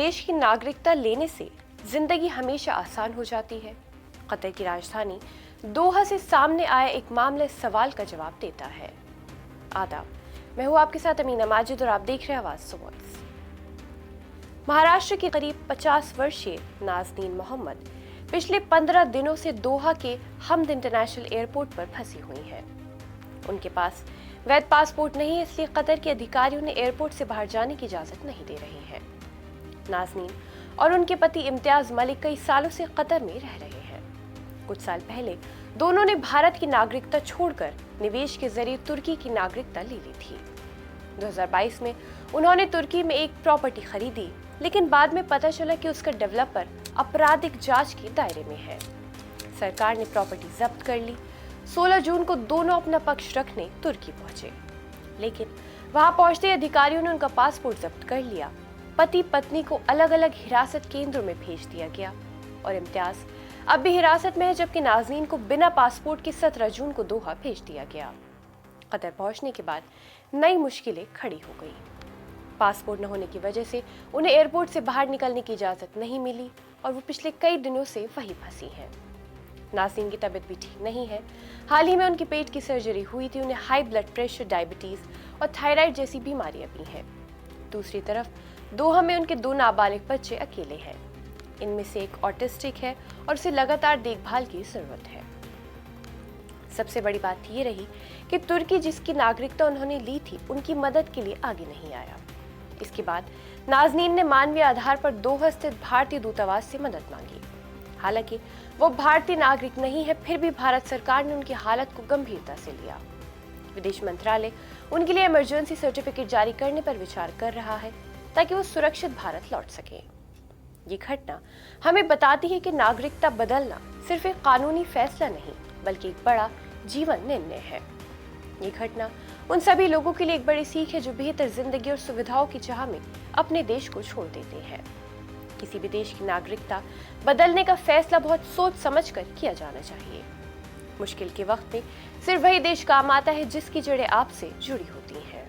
विदेश की नागरिकता लेने से जिंदगी हमेशा आसान हो जाती है? कतर की राजधानी दोहा से सामने आया एक मामला इस सवाल का जवाब देता है। आदाब, मैं हूं आपके साथ अमीना माजिद और आप देख रहे हैं आवाज सुवॉइस। महाराष्ट्र की करीब 50 वर्षीय नाज़नीन मोहम्मद पिछले 15 दिनों से दोहा के हमद इंटरनेशनल एयरपोर्ट पर फंसी हुई हैं। उनके पास वैध पासपोर्ट नहीं है, इसलिए कतर के अधिकारियों ने एयरपोर्ट से बाहर जाने की इजाजत नहीं दे रहे हैं। नाज़नीन और उनके पति इम्तियाज मलिक कई सालों से कतर में रह रहे हैं। कुछ साल पहले दोनों ने भारत की नागरिकता छोड़कर निवेश के जरिए तुर्की की नागरिकता ले ली थी। 2022 में उन्होंने तुर्की में एक प्रॉपर्टी खरीदी, लेकिन बाद में पता चला कि उसका डेवलपर आपराधिक जांच के दायरे में है। सरकार ने प्रॉपर्टी जब्त कर ली। 16 जून को दोनों अपना पक्ष रखने तुर्की पहुंचे, लेकिन वहां पहुंचते अधिकारियों ने उनका पासपोर्ट जब्त कर लिया। पति पत्नी को अलग अलग हिरासत केंद्रों में भेज दिया गया और इम्तियाज अब भी हिरासत में है, जबकि नाज़नीन को बिना पासपोर्ट के 17 जून को दोहा भेज दिया गया। कतर पहुंचने के बाद नई मुश्किलें खड़ी हो गई। पासपोर्ट न होने की वजह से उन्हें एयरपोर्ट से बाहर निकलने की इजाजत नहीं मिली और वो पिछले कई दिनों से वहीं फंसी हैं। नाज़नीन की तबीयत भी ठीक नहीं है। हाल ही में उनकी पेट की सर्जरी हुई थी। उन्हें हाई ब्लड प्रेशर, डायबिटीज और थायराइड जैसी बीमारियां भी हैं। दूसरी तरफ दोहा में उनके 2 नाबालिग बच्चे अकेले हैं। इनमें से एक ऑटिस्टिक है और उसे लगातार देखभाल की जरूरत है। सबसे बड़ी बात ये रही कि तुर्की, जिसकी नागरिकता उन्होंने ली थी, उनकी मदद के लिए आगे नहीं आया। इसके बाद नाज़नीन ने मानवीय आधार पर दोहा स्थित भारतीय दूतावास से मदद मांगी। हालांकि वो भारतीय नागरिक नहीं है, फिर भी भारत सरकार ने उनकी हालत को गंभीरता से लिया। विदेश मंत्रालय उनके लिए इमरजेंसी सर्टिफिकेट जारी करने पर विचार कर रहा है, ताकि वो सुरक्षित भारत लौट सके। ये घटना हमें बताती है कि नागरिकता बदलना सिर्फ एक कानूनी फैसला नहीं, बल्कि एक बड़ा जीवन निर्णय है। ये घटना उन सभी लोगों के लिए एक बड़ी सीख है जो बेहतर जिंदगी और सुविधाओं की चाह में अपने देश को छोड़ देते हैं। किसी भी देश की नागरिकता बदलने का फैसला बहुत सोच समझकर किया जाना चाहिए। मुश्किल के वक्त में सिर्फ वही देश काम आता है जिसकी जड़ें आपसे जुड़ी होती हैं।